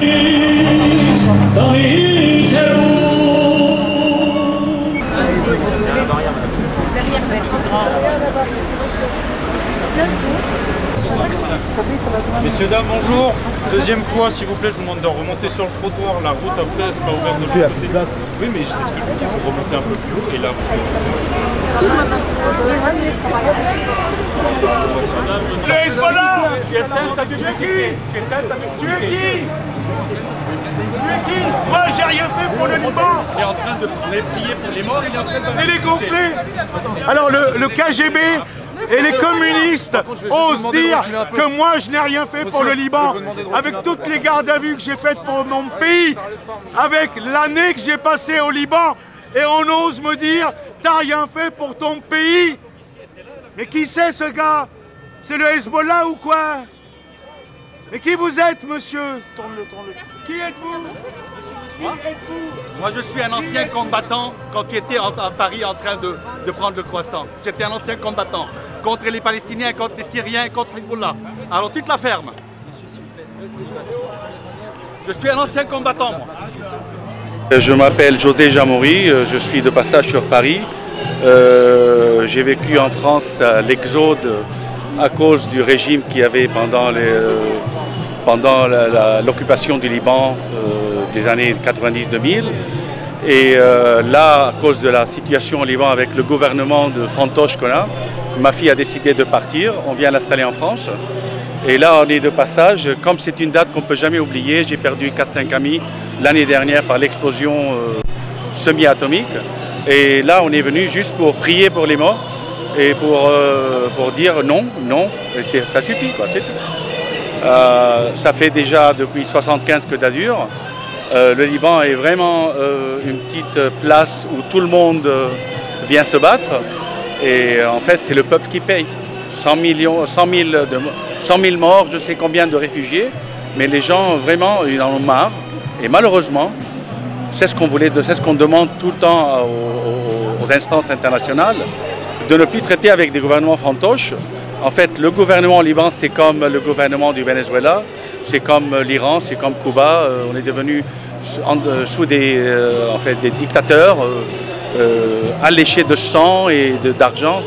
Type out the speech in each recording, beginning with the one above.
Messieurs, dames, bonjour. Deuxième fois, s'il vous plaît, je vous demande de remonter sur le trottoir. La route après sera ouverte de l'autre côté. Oui, mais c'est ce que je vous dis, vous remontez un peu plus haut et là vous Le Hezbollah! Tu es qui? Moi j'ai rien fait pour le Liban! Il est en train de prier pour les morts, il est en train de... Il est gonflé! Alors le KGB et les communistes osent dire que moi je n'ai rien fait pour le Liban, avec toutes les gardes à vue que j'ai faites pour mon pays, avec l'année que j'ai passée au Liban, et on ose me dire t'as rien fait pour ton pays. Mais qui c'est ce gars? C'est le Hezbollah ou quoi? Mais qui vous êtes, monsieur? Tourne-le. Qui êtes-vous? Moi, je suis un ancien combattant quand tu étais à Paris en train de prendre le croissant. J'étais un ancien combattant contre les Palestiniens, contre les Syriens, contre Hezbollah. Alors tu te la fermes. Je suis un ancien combattant, moi. Je m'appelle José Jamouri, je suis de passage sur Paris. J'ai vécu en France l'exode à cause du régime qu'il y avait pendant l'occupation du Liban des années 90-2000. Et là, à cause de la situation au Liban avec le gouvernement de fantoche qu'on a, ma fille a décidé de partir, on vient l'installer en France. Et là, on est de passage. Comme c'est une date qu'on ne peut jamais oublier, j'ai perdu 4-5 amis l'année dernière par l'explosion semi-atomique. Et là, on est venu juste pour prier pour les morts et pour dire non, et ça suffit, quoi, c'est tout. Ça fait déjà depuis 1975 que ça dure. Le Liban est vraiment une petite place où tout le monde vient se battre. Et en fait, c'est le peuple qui paye. 100 000 morts, je sais combien de réfugiés, mais les gens, vraiment, ils en ont marre. Et malheureusement, c'est ce qu'on demande tout le temps aux instances internationales, de ne plus traiter avec des gouvernements fantoches. En fait, le gouvernement au Liban, c'est comme le gouvernement du Venezuela, c'est comme l'Iran, c'est comme Cuba. On est devenu sous des dictateurs alléchés de sang et d'argent.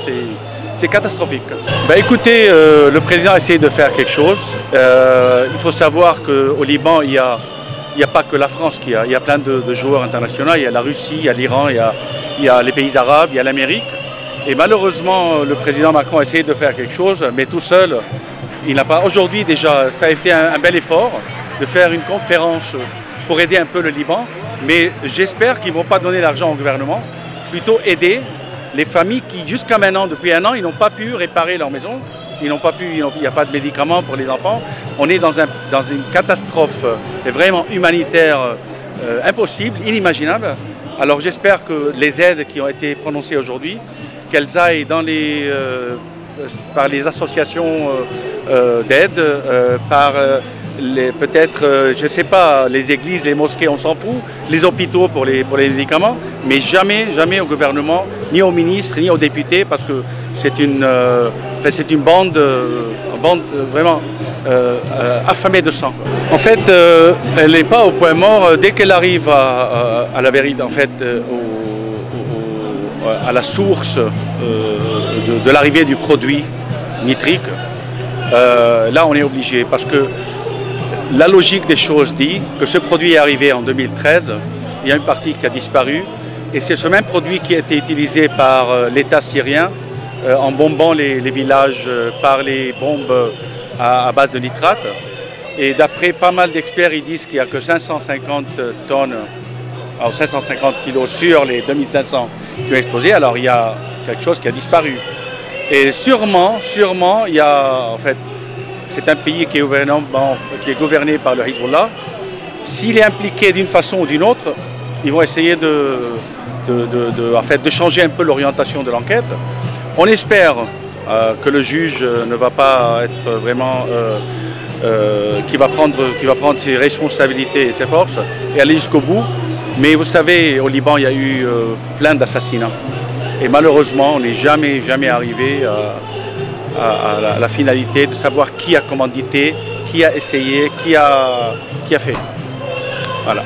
C'est catastrophique. Ben écoutez, le président a essayé de faire quelque chose. Il faut savoir qu'au Liban, il n'y a pas que la France il y a plein de joueurs internationaux. Il y a la Russie, il y a l'Iran, il y a les pays arabes, il y a l'Amérique. Et malheureusement, le président Macron a essayé de faire quelque chose, mais tout seul, il n'a pas. Aujourd'hui déjà, ça a été un bel effort de faire une conférence pour aider un peu le Liban. Mais j'espère qu'ils ne vont pas donner l'argent au gouvernement, plutôt aider les familles qui, jusqu'à maintenant, depuis un an, ils n'ont pas pu réparer leur maison. Il n'y a pas de médicaments pour les enfants. On est dans une catastrophe vraiment humanitaire impossible, inimaginable. Alors j'espère que les aides qui ont été prononcées aujourd'hui, qu'elles aillent par les associations d'aide, par peut-être, je ne sais pas, les églises, les mosquées, on s'en fout, les hôpitaux pour les médicaments, mais jamais au gouvernement, ni aux ministres, ni aux députés, parce que c'est une bande vraiment affamée de sang. En fait, elle n'est pas au point mort. Dès qu'elle arrive à la vérité, en fait, à la source de l'arrivée du produit nitrique, là on est obligé, parce que la logique des choses dit que ce produit est arrivé en 2013, il y a une partie qui a disparu, et c'est ce même produit qui a été utilisé par l'État syrien en bombant les villages par les bombes à base de nitrate. Et d'après pas mal d'experts, ils disent qu'il n'y a que 550 tonnes, 550 kilos sur les 2500 qui ont explosé, alors il y a quelque chose qui a disparu. Et sûrement, il y a, en fait, c'est un pays qui est gouverné par le Hezbollah. S'il est impliqué d'une façon ou d'une autre, ils vont essayer de changer un peu l'orientation de l'enquête. On espère que le juge ne va pas être vraiment... qui va prendre ses responsabilités et ses forces et aller jusqu'au bout. Mais vous savez, au Liban, il y a eu plein d'assassinats. Et malheureusement, on n'est jamais arrivé à la finalité de savoir qui a commandité, qui a essayé, qui a fait. Voilà.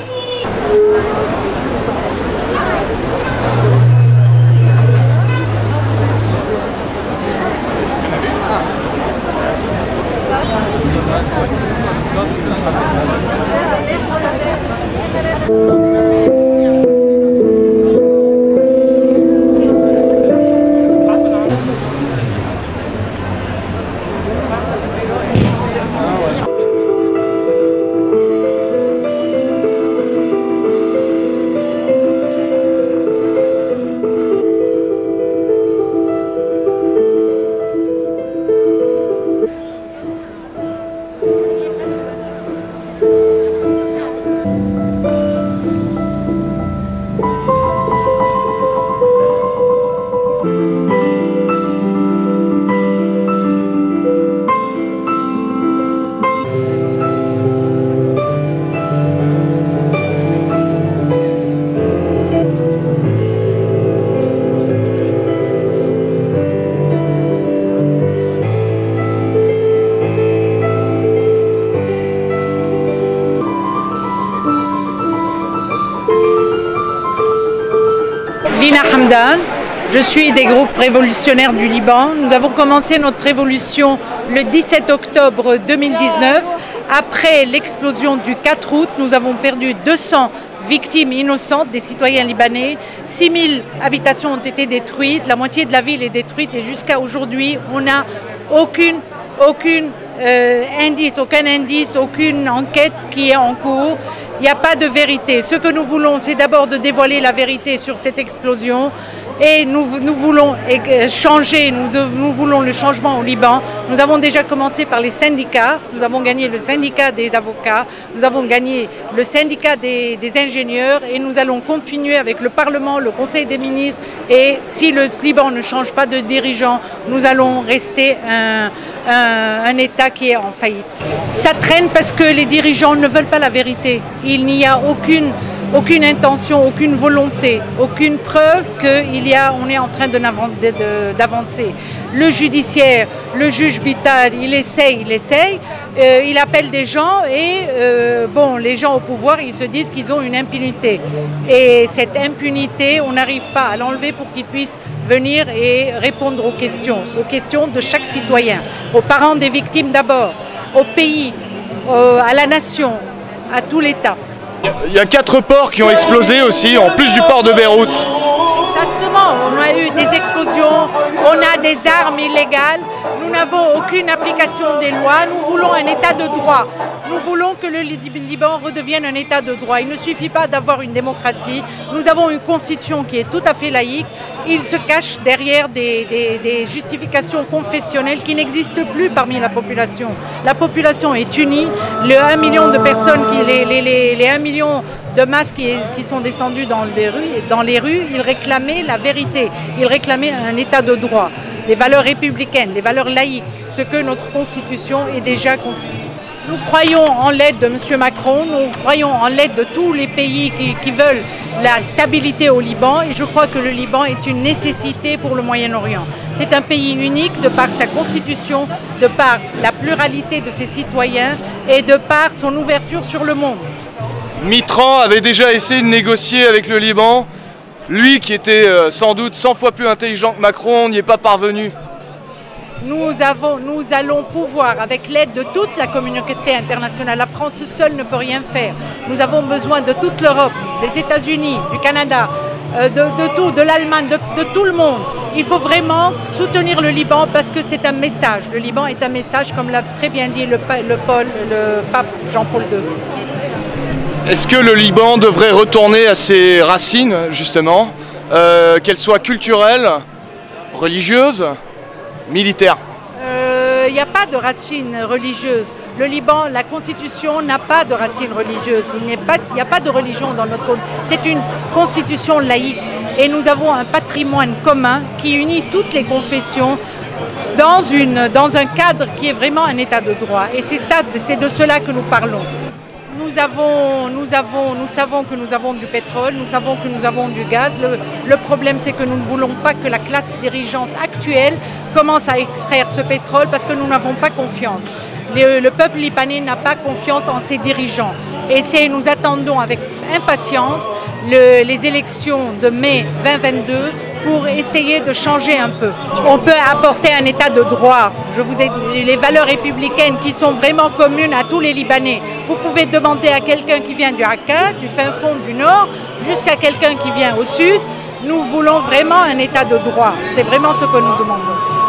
Lina Hamdan, je suis des groupes révolutionnaires du Liban. Nous avons commencé notre révolution le 17 octobre 2019. Après l'explosion du 4 août, nous avons perdu 200 victimes innocentes, des citoyens libanais. 6000 habitations ont été détruites, la moitié de la ville est détruite et jusqu'à aujourd'hui, on n'a aucun indice, aucune enquête qui est en cours. Il n'y a pas de vérité. Ce que nous voulons, c'est d'abord de dévoiler la vérité sur cette explosion. Et nous voulons changer, nous voulons le changement au Liban. Nous avons déjà commencé par les syndicats. Nous avons gagné le syndicat des avocats, nous avons gagné le syndicat des ingénieurs et nous allons continuer avec le Parlement, le Conseil des ministres. Et si le Liban ne change pas de dirigeant, nous allons rester un État qui est en faillite. Ça traîne parce que les dirigeants ne veulent pas la vérité. Il n'y a aucune intention, aucune volonté, aucune preuve qu'on est en train d'avancer. Le judiciaire, le juge Bittar, il essaye, il appelle des gens et bon, les gens au pouvoir, ils se disent qu'ils ont une impunité. Et cette impunité, on n'arrive pas à l'enlever pour qu'ils puissent venir et répondre aux questions de chaque citoyen, aux parents des victimes d'abord, au pays, à la nation, à tout l'État. Il y a 4 ports qui ont explosé aussi, en plus du port de Beyrouth. Exactement, on a eu des explosions, on a des armes illégales, nous n'avons aucune application des lois, nous voulons un état de droit. Nous voulons que le Liban redevienne un état de droit. Il ne suffit pas d'avoir une démocratie, nous avons une constitution qui est tout à fait laïque. Il se cache derrière des justifications confessionnelles qui n'existent plus parmi la population. La population est unie, le 1 million de personnes, les 1 million de masses qui sont descendus dans les rues, ils réclamaient la vérité, ils réclamaient un état de droit, des valeurs républicaines, des valeurs laïques, ce que notre constitution est déjà continue. Nous croyons en l'aide de M. Macron, nous croyons en l'aide de tous les pays qui veulent la stabilité au Liban et je crois que le Liban est une nécessité pour le Moyen-Orient. C'est un pays unique de par sa constitution, de par la pluralité de ses citoyens et de par son ouverture sur le monde. Mitterrand avait déjà essayé de négocier avec le Liban. Lui qui était sans doute 100 fois plus intelligent que Macron, n'y est pas parvenu. Nous allons pouvoir, avec l'aide de toute la communauté internationale, la France seule ne peut rien faire. Nous avons besoin de toute l'Europe, des États-Unis, du Canada, de l'Allemagne, de tout le monde. Il faut vraiment soutenir le Liban parce que c'est un message. Le Liban est un message, comme l'a très bien dit le pape Jean-Paul II. Est-ce que le Liban devrait retourner à ses racines, justement, qu'elles soient culturelles, religieuses, militaires? Il n'y a pas de racines religieuses. Le Liban, la constitution n'a pas de racines religieuses. Il n'y a pas de religion dans notre constitution. C'est une constitution laïque. Et nous avons un patrimoine commun qui unit toutes les confessions dans un cadre qui est vraiment un état de droit. Et c'est de cela que nous parlons. Nous savons que nous avons du pétrole, nous savons que nous avons du gaz. Le problème, c'est que nous ne voulons pas que la classe dirigeante actuelle commence à extraire ce pétrole parce que nous n'avons pas confiance. Le peuple libanais n'a pas confiance en ses dirigeants. Et nous attendons avec impatience les élections de mai 2022 pour essayer de changer un peu. On peut apporter un état de droit. Je vous ai dit, les valeurs républicaines qui sont vraiment communes à tous les Libanais. Vous pouvez demander à quelqu'un qui vient du Hakka, du fin fond du Nord, jusqu'à quelqu'un qui vient au Sud. Nous voulons vraiment un état de droit. C'est vraiment ce que nous demandons.